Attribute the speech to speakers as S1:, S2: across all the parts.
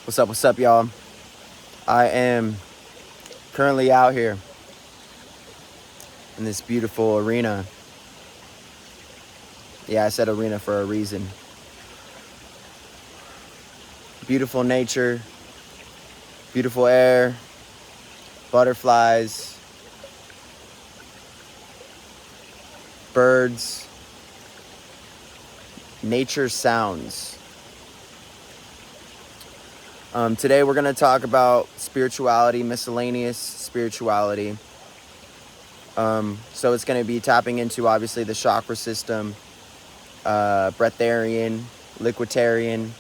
S1: What's up, y'all? I am currently out here in this beautiful arena. Yeah, I said arena for a reason. Beautiful nature, beautiful air, butterflies, birds, nature sounds. Today we're going to talk about spirituality, miscellaneous spirituality. So it's going to be tapping into, obviously, the chakra system, Breatharian, Liquidarian,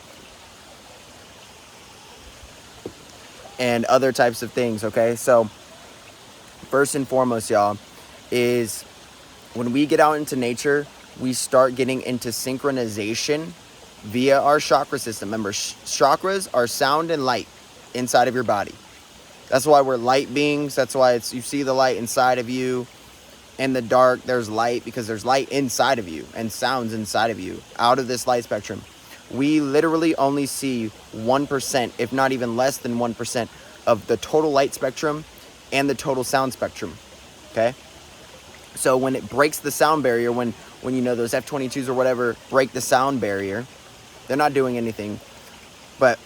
S1: and other types of things, okay? So first and foremost, y'all, is when we get out into nature, we start getting into synchronization via our chakra system. Remember, chakras are sound and light inside of your body. That's why we're light beings. That's why you see the light inside of you. In the dark, there's light because there's light inside of you and sounds inside of you out of this light spectrum. We literally only see 1%, if not even less than 1%, of the total light spectrum and the total sound spectrum, okay? So when it breaks the sound barrier, when those F-22s or whatever break the sound barrier, they're not doing anything. But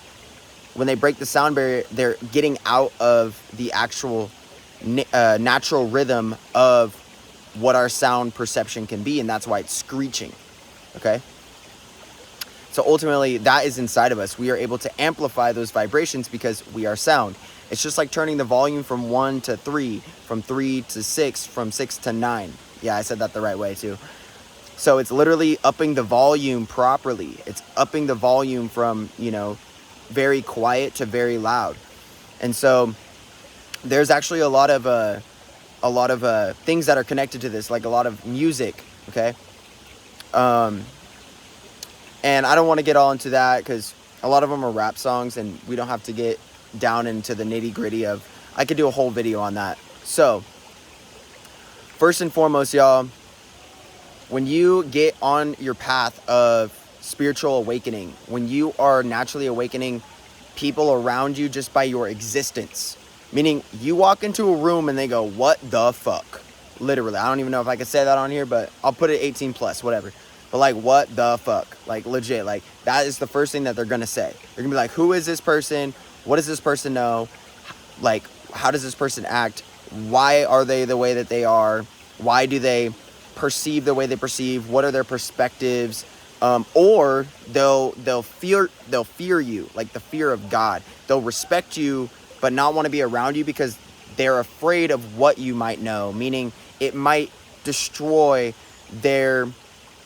S1: when they break the sound barrier, they're getting out of the actual natural rhythm of what our sound perception can be, and that's why it's screeching, okay? So ultimately, that is inside of us. We are able to amplify those vibrations because we are sound. It's just like turning the volume from 1 to 3, from 3 to 6, from 6 to 9. Yeah, I said that the right way too. So it's literally upping the volume properly. It's upping the volume from, very quiet to very loud. And so there's actually a lot of things that are connected to this, like a lot of music, okay? And I don't want to get all into that because a lot of them are rap songs and we don't have to get down into the nitty gritty of, I could do a whole video on that. So first and foremost, y'all, when you get on your path of spiritual awakening, when you are naturally awakening people around you just by your existence, meaning you walk into a room and they go, what the fuck? Literally, I don't even know if I could say that on here, but I'll put it 18 plus, whatever. But like, what the fuck? Like, legit, like, that is the first thing that they're gonna say. They're gonna be like, who is this person? What does this person know? Like, how does this person act? Why are they the way that they are? Why do they perceive the way they perceive? What are their perspectives? Or they'll fear you, like the fear of God. They'll respect you, but not want to be around you because they're afraid of what you might know, meaning it might destroy their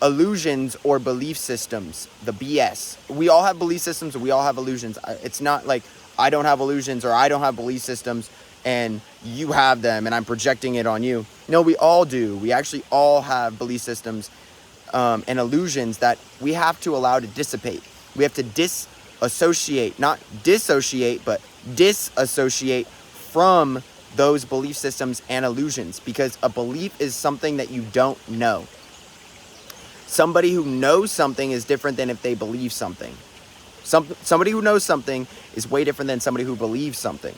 S1: illusions or belief systems, the BS. We all have belief systems and we all have illusions. It's not like I don't have illusions or I don't have belief systems and you have them and I'm projecting it on you. No, we all do. We actually all have belief systems and illusions that we have to allow to dissipate. We have to disassociate, not dissociate, but disassociate from those belief systems and illusions, because a belief is something that you don't know. Somebody who knows something is different than if they believe something. Somebody who knows something is way different than somebody who believes something.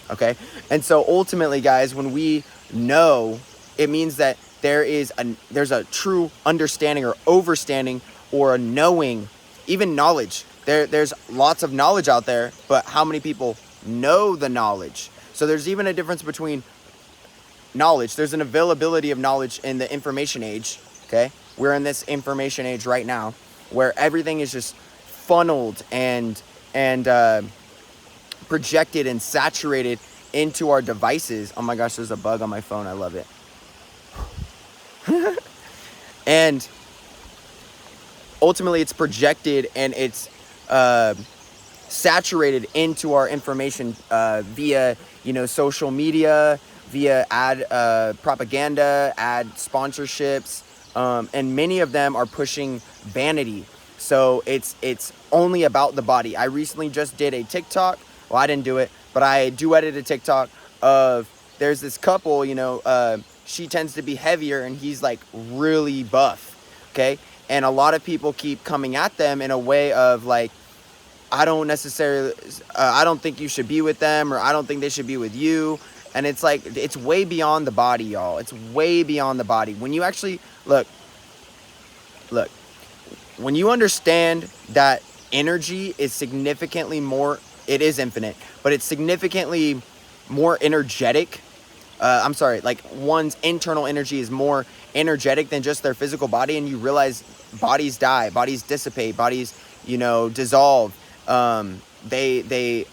S1: Okay? And so ultimately, guys, when we know, it means that there's a true understanding or overstanding or a knowing, even knowledge. There's lots of knowledge out there, but how many people know the knowledge? So there's even a difference between knowledge. There's an availability of knowledge in the information age, okay? We're in this information age right now where everything is just funneled and projected and saturated into our devices. Oh my gosh, there's a bug on my phone. I love it. And ultimately it's projected and it's saturated into our information via, social media, via ad propaganda, ad sponsorships, and many of them are pushing vanity. So it's only about the body. I recently just did a TikTok. Well, I didn't do it, but I duetted a TikTok of, there's this couple, she tends to be heavier and he's like really buff, okay? And a lot of people keep coming at them in a way of like, I don't necessarily, I don't think you should be with them, or I don't think they should be with you. And it's like, it's way beyond the body, y'all. It's way beyond the body. When you actually, look, when you understand that energy is significantly more, it is infinite, but it's significantly more energetic. I'm sorry, like one's internal energy is more energetic than just their physical body, and you realize bodies die, bodies dissipate, bodies, dissolve. They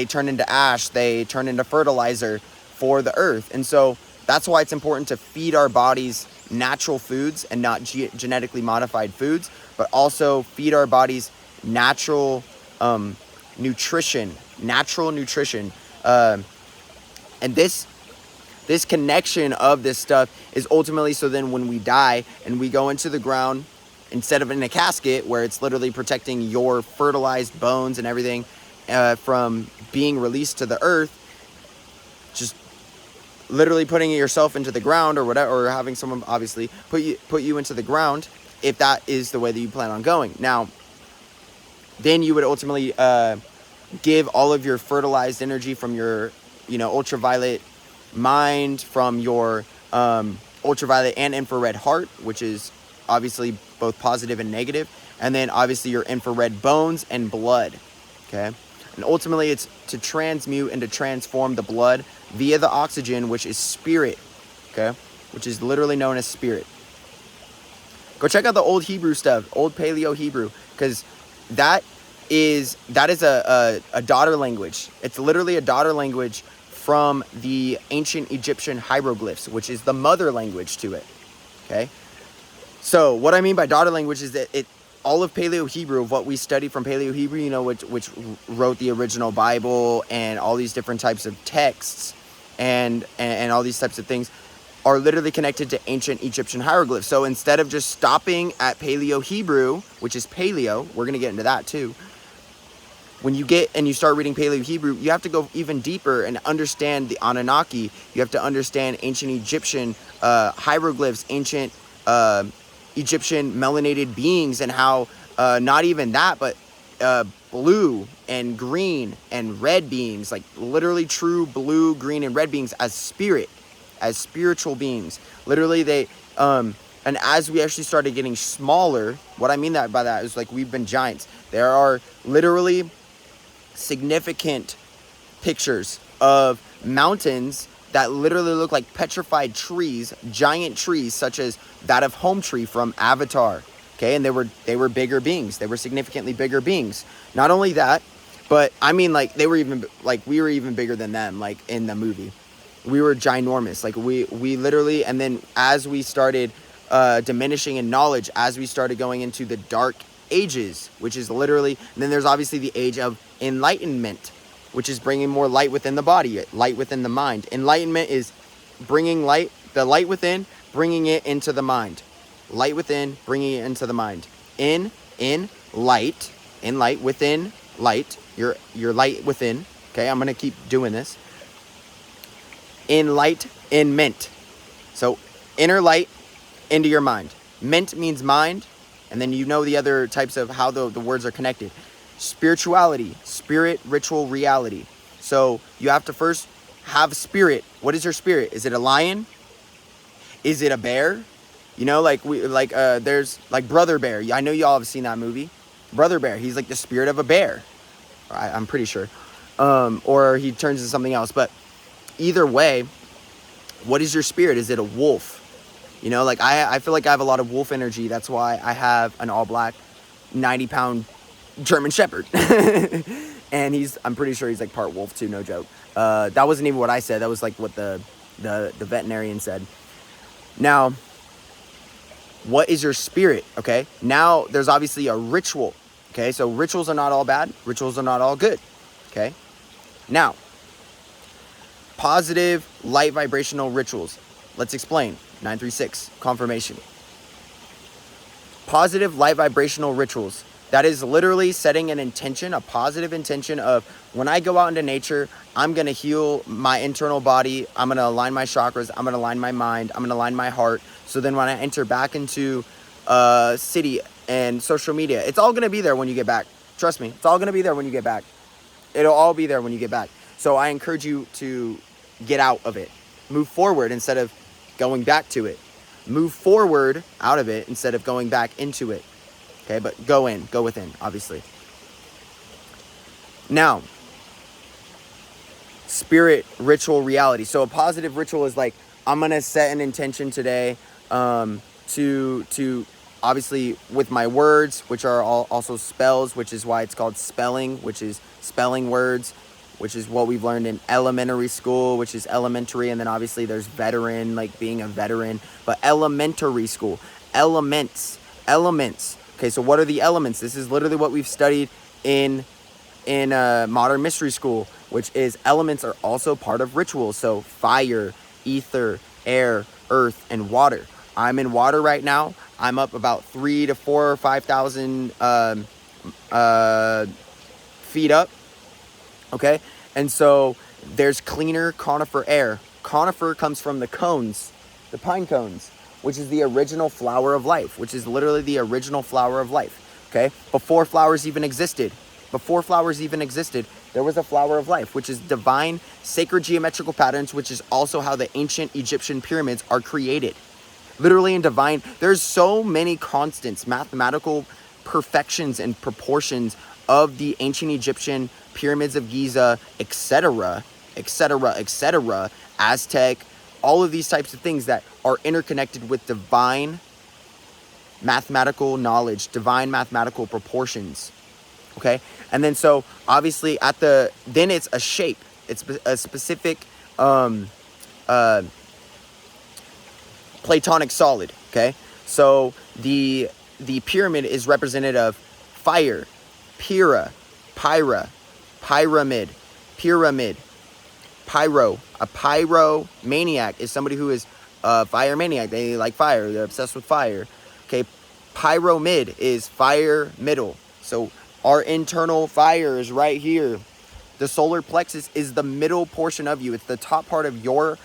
S1: turn into ash, they turn into fertilizer for the earth, and so that's why it's important to feed our bodies natural foods and not genetically modified foods, but also feed our bodies natural nutrition, and this connection of this stuff is ultimately so then when we die and we go into the ground, instead of in a casket where it's literally protecting your fertilized bones and everything from being released to the earth, just literally putting yourself into the ground or whatever, or having someone obviously put you into the ground, if that is the way that you plan on going. Now, then you would ultimately give all of your fertilized energy from your, ultraviolet mind, from your ultraviolet and infrared heart, which is obviously both positive and negative, and then obviously your infrared bones and blood, okay? And ultimately it's to transmute and to transform the blood via the oxygen, which is spirit, okay? Which is literally known as spirit. Go check out the old Hebrew stuff, old Paleo Hebrew, because that is a daughter language. It's literally a daughter language from the ancient Egyptian hieroglyphs, which is the mother language to it, okay? So what I mean by daughter language is that all of Paleo Hebrew, of what we study from Paleo Hebrew, which wrote the original Bible and all these different types of texts and all these types of things, are literally connected to ancient Egyptian hieroglyphs. So instead of just stopping at Paleo Hebrew, which is Paleo, we're going to get into that too. When you get and you start reading Paleo Hebrew, you have to go even deeper and understand the Anunnaki. You have to understand ancient Egyptian hieroglyphs, ancient Egyptian melanated beings, and how not even that, but blue and green and red beings, like literally true blue, green, and red beings as spirit, as spiritual beings. Literally they, and as we actually started getting smaller, what I mean by that is like we've been giants. There are literally significant pictures of mountains that literally look like petrified trees, giant trees, such as that of Home Tree from Avatar. Okay, and they were bigger beings. They were significantly bigger beings. Not only that, but I mean, like we were even bigger than them. Like in the movie, we were ginormous. Like we literally, and then as we started diminishing in knowledge, as we started going into the dark ages, which is literally, and then there's obviously the age of enlightenment, which is bringing more light within the body, light within the mind. Enlightenment is bringing light, the light within, bringing it into the mind. Light within, bringing it into the mind. In light, within light, your light within. Okay, I'm going to keep doing this. In light, in mint. So inner light into your mind. Mint means mind, and then the other types of how the words are connected. Spirituality, spirit, ritual, reality. So you have to first have spirit. What is your spirit? Is it a lion? Is it a bear? There's like Brother Bear. I know y'all have seen that movie. Brother Bear, he's like the spirit of a bear. I'm pretty sure. Or he turns into something else. But either way, what is your spirit? Is it a wolf? I feel like I have a lot of wolf energy. That's why I have an all black 90-pound German Shepherd. And I'm pretty sure he's like part wolf too, no joke. That wasn't even what I said. That was like what the veterinarian said. Now, what is your spirit? Okay. Now there's obviously a ritual. Okay. So rituals are not all bad. Rituals are not all good. Okay. Now, positive light vibrational rituals. Let's explain. 936, confirmation. Positive light vibrational rituals. That is literally setting an intention, a positive intention of when I go out into nature, I'm going to heal my internal body. I'm going to align my chakras. I'm going to align my mind. I'm going to align my heart. So then when I enter back into city and social media, it's all going to be there when you get back. Trust me, it's all going to be there when you get back. It'll all be there when you get back. So I encourage you to get out of it. Move forward instead of going back to it. Move forward out of it instead of going back into it. Okay, but go within, obviously. Now, spirit, ritual, reality. So a positive ritual is like, I'm going to set an intention today to obviously with my words, which are also spells, which is why it's called spelling, which is spelling words, which is what we've learned in elementary school, which is elementary. And then obviously there's veteran, like being a veteran, but elementary school, elements. Okay, so what are the elements? This is literally what we've studied in modern mystery school, which is elements are also part of rituals. So fire, ether, air, earth, and water. I'm in water right now. I'm up about 3,000 to 4,000 or 5,000 feet up. Okay, and so there's cleaner conifer air. Conifer comes from the cones, the pine cones, which is the original flower of life, which is literally the original flower of life. Okay, before flowers even existed, there was a flower of life, which is divine, sacred geometrical patterns, which is also how the ancient Egyptian pyramids are created. Literally in divine, there's so many constants, mathematical perfections and proportions of the ancient Egyptian pyramids of Giza, etc., Aztec, all of these types of things that are interconnected with divine mathematical knowledge, divine mathematical proportions. Okay, and then so obviously then it's a shape. It's a specific Platonic solid. Okay, so the pyramid is representative of fire, pyra, pyramid, pyro. A pyromaniac is somebody who is a fire maniac. They like fire. They're obsessed with fire. Okay, pyramid is fire middle. So our internal fire is right here. The solar plexus is the middle portion of you. It's the top part of your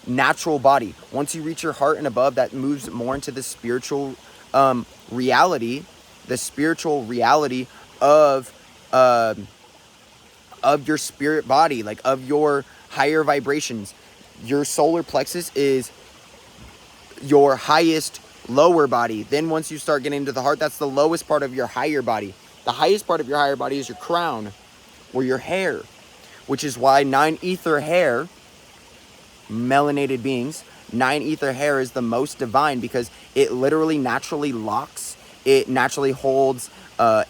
S1: natural body. Once you reach your heart and above, that moves more into the spiritual reality, of your spirit body, like of your higher vibrations. Your solar plexus is your highest lower body. Then once you start getting into the heart, that's the lowest part of your higher body. The highest part of your higher body is your crown, or your hair, which is why 9 ether hair, melanated beings, 9 ether hair is the most divine, because it literally naturally locks, it naturally holds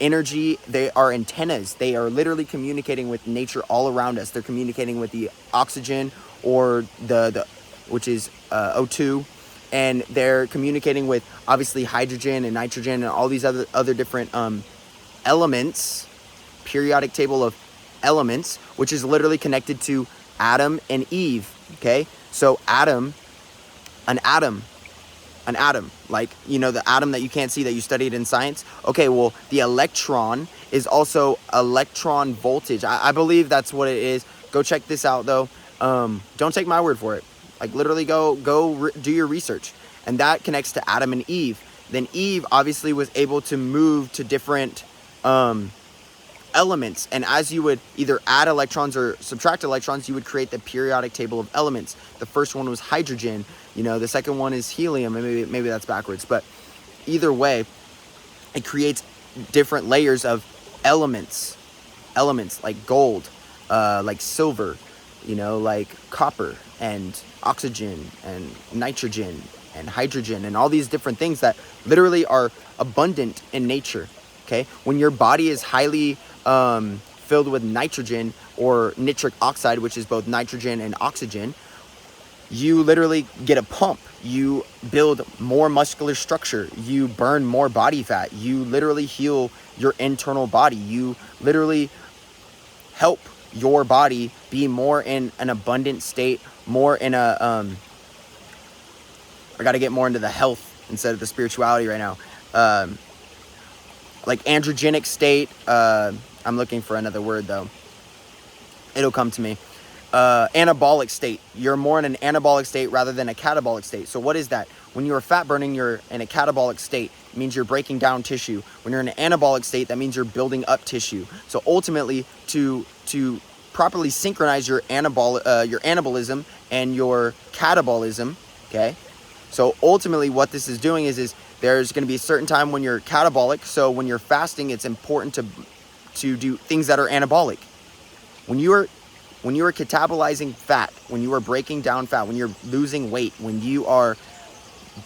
S1: energy. They are antennas. They are literally communicating with nature all around us. They're communicating with the oxygen, or the which is O2, and they're communicating with obviously hydrogen and nitrogen and all these other different elements, periodic table of elements, which is literally connected to Adam and Eve. Okay, so an atom, like, you know, the atom that you can't see that you studied in science. Okay, well, the electron is also electron voltage. I believe that's what it is. Go check this out, though. Don't take my word for it. Like, literally go do your research. And that connects to Adam and Eve. Then Eve obviously was able to move to different elements, and as you would either add electrons or subtract electrons, you would create the periodic table of elements. The first one was hydrogen, you know, the second one is helium, and maybe that's backwards, but either way, it creates different layers of elements like gold, like silver, you know, like copper and oxygen and nitrogen and hydrogen and all these different things that literally are abundant in nature. Okay, when your body is highly filled with nitrogen or nitric oxide, which is both nitrogen and oxygen, you literally get a pump. You build more muscular structure. You burn more body fat. You literally heal your internal body. You literally help your body be more in an abundant state, more in a I got to get more into the health instead of the spirituality right now. Like androgenic state. I'm looking for another word, though. It'll come to me. anabolic state. You're more in an anabolic state rather than a catabolic state. So what is that? When you're fat burning, you're in a catabolic state. It means you're breaking down tissue. When you're in an anabolic state, that means you're building up tissue. So ultimately, to properly synchronize your anabolism and your catabolism, okay? So ultimately, what this is doing is there's going to be a certain time when you're catabolic. So when you're fasting, it's important to do things that are anabolic. When you are catabolizing fat, when you are breaking down fat, when you're losing weight, when you are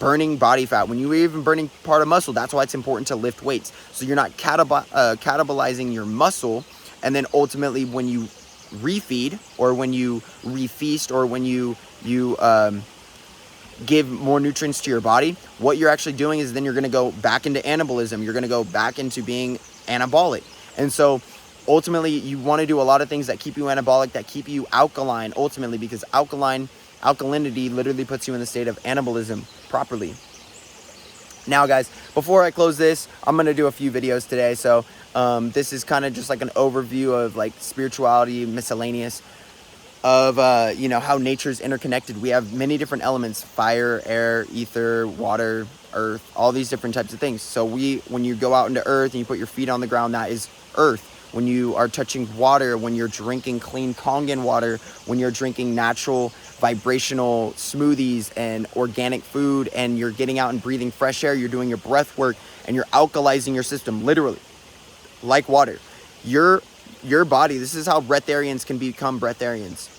S1: burning body fat, when you're even burning part of muscle, that's why it's important to lift weights. So you're not catabolizing your muscle, and then ultimately when you refeed, or when you refeast, or when you give more nutrients to your body, what you're actually doing is then you're going to go back into anabolism. You're going to go back into being anabolic. And so ultimately, you want to do a lot of things that keep you anabolic, that keep you alkaline, ultimately, because alkalinity literally puts you in the state of anabolism properly. Now, guys, before I close this, I'm going to do a few videos today. So this is kind of just like an overview of like spirituality, miscellaneous, of how nature's interconnected. We have many different elements: fire, air, ether, water, earth, all these different types of things. So when you go out into earth and you put your feet on the ground, that is earth. When you are touching water, when you're drinking clean Kangen water, when you're drinking natural vibrational smoothies and organic food, and you're getting out and breathing fresh air, you're doing your breath work, and you're alkalizing your system, literally, like water. Your body, this is how breatharians can become breatharians.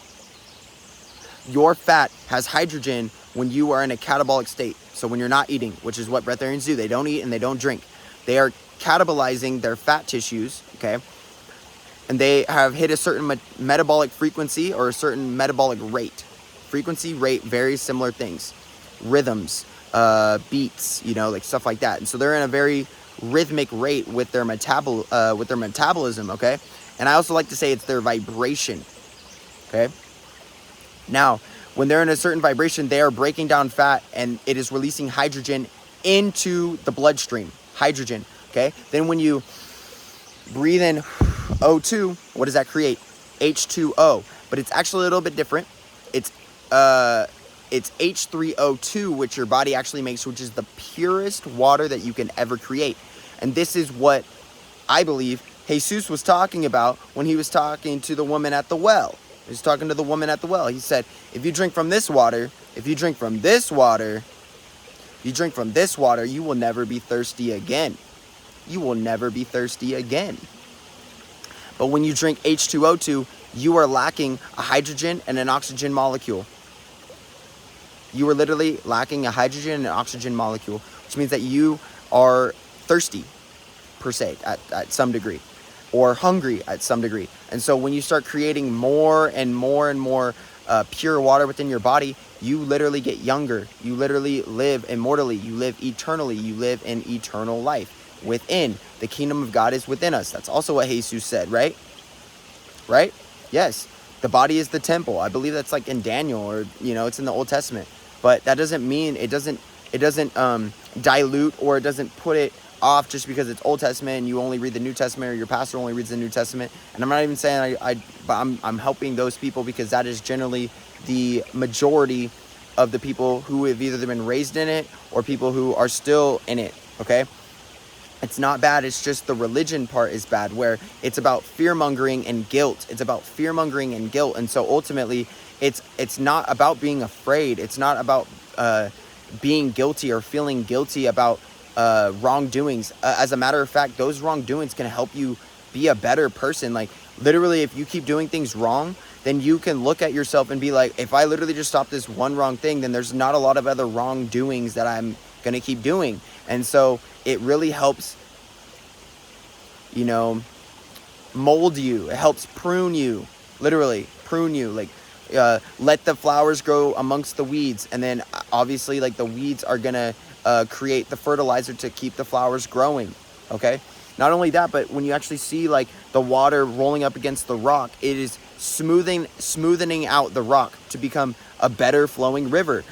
S1: Your fat has hydrogen when you are in a catabolic state. So when you're not eating, which is what breatharians do, they don't eat and they don't drink. They are catabolizing their fat tissues, okay? And they have hit a certain metabolic frequency or a certain metabolic rate. Frequency, rate, very similar things. Rhythms, beats, like stuff like that. And so they're in a very rhythmic rate with their metabolism, okay? And I also like to say it's their vibration, okay? Now, when they're in a certain vibration, they are breaking down fat, and it is releasing hydrogen into the bloodstream. Hydrogen, okay? Then when you breathe in O2, what does that create? H2O. But it's actually a little bit different. It's H3O2, which your body actually makes, which is the purest water that you can ever create. And this is what I believe Jesus was talking about when he was talking to the woman at the well. He was talking to the woman at the well. He said, if you drink from this water, you will never be thirsty again. You will never be thirsty again. But when you drink H2O2, you are lacking a hydrogen and an oxygen molecule. You are literally lacking a hydrogen and an oxygen molecule, which means that you are thirsty, per se, at some degree, or hungry at some degree. And so when you start creating more and more and more pure water within your body, you literally get younger. You literally live immortally. You live eternally. You live in eternal life. Within. The kingdom of God is within us. That's also what Jesus said, right? Right? Yes. The body is the temple. I believe that's like in Daniel, or it's in the Old Testament. But that doesn't mean it doesn't dilute, or it doesn't put it off just because it's Old Testament and you only read the New Testament, or your pastor only reads the New Testament. And I'm not even saying but I'm helping those people, because that is generally the majority of the people who have either been raised in it or people who are still in it, okay? It's not bad. It's just the religion part is bad, where it's about fear-mongering and guilt. It's about fear-mongering and guilt. And so ultimately, it's not about being afraid. It's not about being guilty or feeling guilty about wrongdoings. As a matter of fact, those wrongdoings can help you be a better person. Like, literally, if you keep doing things wrong, then you can look at yourself and be like, if I literally just stop this one wrong thing, then there's not a lot of other wrongdoings that I'm going to keep doing. And so it really helps, mold you. It helps prune you, literally prune you. Like, let the flowers grow amongst the weeds. And then obviously, like, the weeds are going to create the fertilizer to keep the flowers growing. Okay. Not only that, but when you actually see like the water rolling up against the rock, it is smoothing out the rock to become a better flowing river.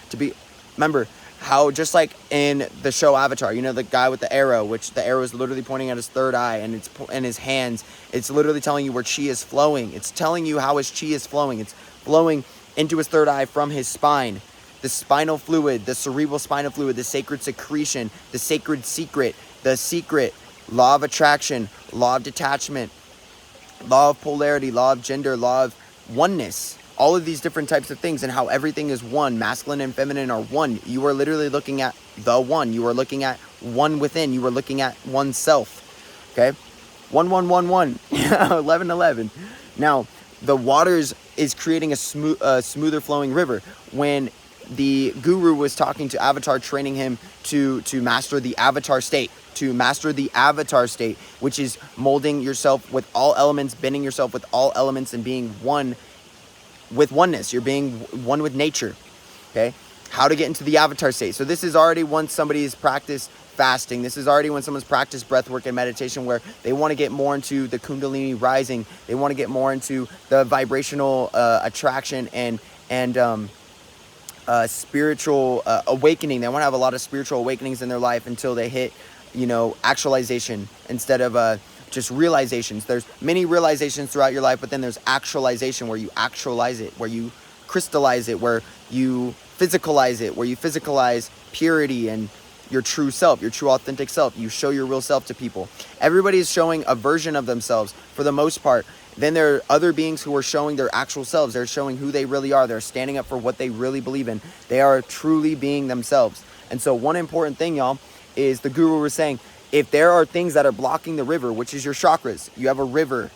S1: Remember, how, just like in the show Avatar, you know, the guy with the arrow, which the arrow is literally pointing at his third eye, and it's in his hands. It's literally telling you where chi is flowing. It's telling you how his chi is flowing. It's flowing into his third eye from his spine. The spinal fluid, the cerebral spinal fluid, the sacred secretion, the sacred secret, the secret, law of attraction, law of detachment, law of polarity, law of gender, law of oneness. All of these different types of things, and how everything is one. Masculine and feminine are one. You are literally looking at the one. You are looking at one within. You are looking at oneself. Okay? 1, 11, 11. Now, the waters is creating a smoother flowing river. When the guru was talking to Avatar, training him to master the Avatar state, which is molding yourself with all elements, bending yourself with all elements, and being one with oneness. You're being one with nature. Okay? How to get into the Avatar state. So this is already once somebody's practiced fasting. This is already when someone's practiced breath work and meditation, where they want to get more into the Kundalini rising. They want to get more into the vibrational attraction and spiritual awakening. They want to have a lot of spiritual awakenings in their life until they hit, you know, actualization instead of just realizations. There's many realizations throughout your life, but then there's actualization, where you actualize it, where you crystallize it, where you physicalize it, where you physicalize purity and your true self, your true authentic self. You show your real self to people. Everybody is showing a version of themselves for the most part. Then there are other beings who are showing their actual selves. They're showing who they really are. They're standing up for what they really believe in. They are truly being themselves. And so one important thing, y'all, is the guru was saying, if there are things that are blocking the river, which is your chakras, you have a river.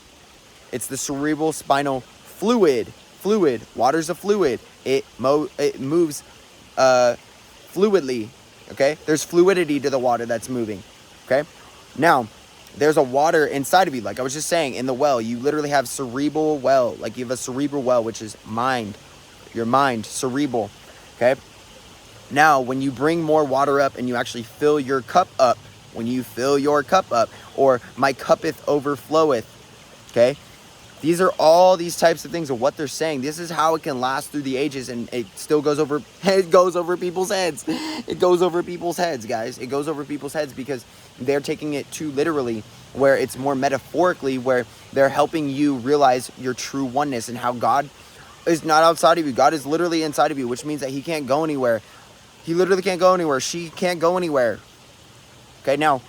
S1: It's the cerebral spinal fluid. Water's a fluid. It moves fluidly. Okay? There's fluidity to the water that's moving. Okay? Now, there's a water inside of you. Like I was just saying, in the well, you literally have cerebral well. Like you have a cerebral well, which is mind. Your mind, cerebral. Okay? Now, when you bring more water up and you actually fill your cup up, or my cuppeth overfloweth, okay? These are all these types of things of what they're saying. This is how it can last through the ages, and it still goes over, people's heads. It goes over people's heads, guys. It goes over people's heads because they're taking it too literally, where it's more metaphorically, where they're helping you realize your true oneness and how God is not outside of you. God is literally inside of you, which means that he can't go anywhere. He literally can't go anywhere. She can't go anywhere. Okay, now,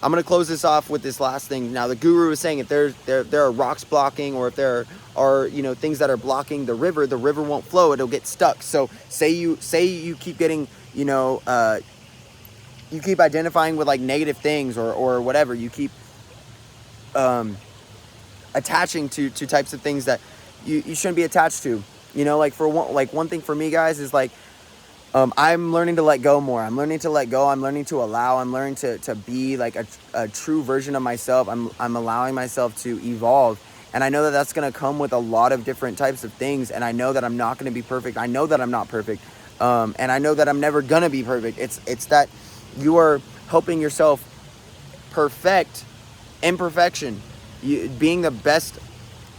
S1: I'm going to close this off with this last thing. Now, the guru is saying if there are rocks blocking, or if there are, you know, things that are blocking the river won't flow. It'll get stuck. So say you keep getting, you know, you keep identifying with like negative things or whatever. You keep attaching to types of things that you shouldn't be attached to. You know, like one thing for me, guys, is like, I'm learning to let go more. I'm learning to let go. I'm learning to allow. I'm learning to be like a true version of myself. I'm allowing myself to evolve. And I know that that's going to come with a lot of different types of things. And I know that I'm not going to be perfect. I know that I'm not perfect. And I know that I'm never going to be perfect. It's that you are helping yourself perfect imperfection. Being the best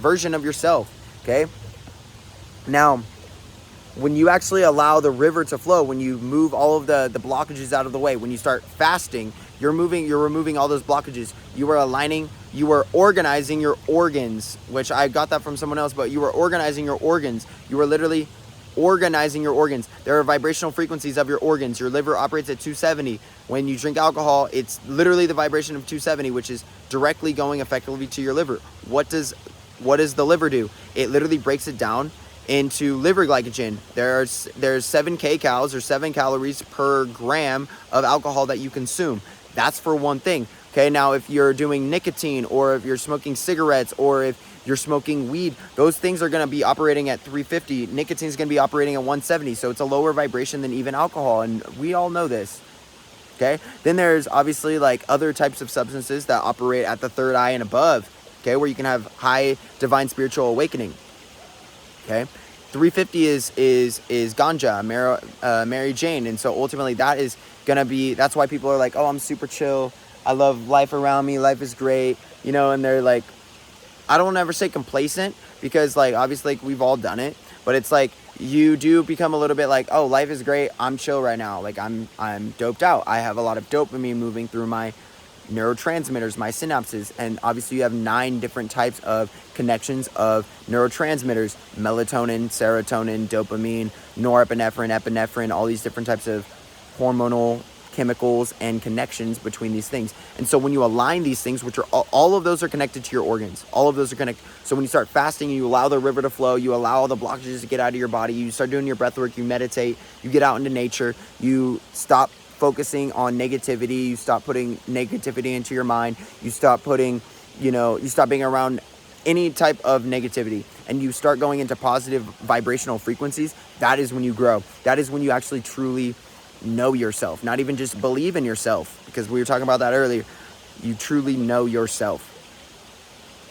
S1: version of yourself. Okay? Now, when you actually allow the river to flow, when you move all of the blockages out of the way, when you start fasting, you're removing all those blockages. You are organizing your organs, which I got that from someone else, but you are organizing your organs. You are literally organizing your organs. There are vibrational frequencies of your organs. Your liver operates at 270. When you drink alcohol, it's literally the vibration of 270, which is directly going effectively to your liver. What does the liver do? It literally breaks it down into liver glycogen. There's 7 kcals or 7 calories per gram of alcohol that you consume. That's for one thing. Okay, now if you're doing nicotine, or if you're smoking cigarettes, or if you're smoking weed, those things are going to be operating at 350. Nicotine is going to be operating at 170. So it's a lower vibration than even alcohol, and we all know this. Okay, then there's obviously like other types of substances that operate at the third eye and above. Okay, where you can have high divine spiritual awakening. Okay, 350 is ganja, Mary Jane, and so ultimately that's why people are like, oh, I'm super chill, I love life around me, life is great, you know, and they're like, I don't ever say complacent, because like obviously like, we've all done it, But it's like you do become a little bit like, oh, life is great. I'm chill right now. Like I'm doped out. I have a lot of dopamine moving through my neurotransmitters, my synapses. And obviously you have 9 different types of connections of neurotransmitters: melatonin, serotonin, dopamine, norepinephrine, epinephrine, all these different types of hormonal chemicals and connections between these things. And so when you align these things, which are all of those are connected to your organs, all of those are connected. So when you start fasting, you allow the river to flow, you allow all the blockages to get out of your body, you start doing your breath work, you meditate, you get out into nature, you stop focusing on negativity, you stop putting negativity into your mind, you stop putting, you stop being around any type of negativity, and you start going into positive vibrational frequencies. That is when you grow. That is when you actually truly know yourself, not even just believe in yourself, because we were talking about that earlier. You truly know yourself.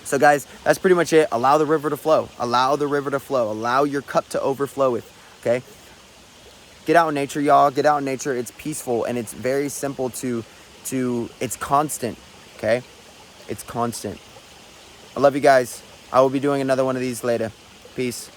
S1: So guys, that's pretty much it. Allow the river to flow. Allow the river to flow. Allow your cup to overflow with, okay? Get out in nature, y'all. Get out in nature. It's peaceful, and it's very simple to it's constant, okay? It's constant. I love you guys. I will be doing another one of these later. Peace.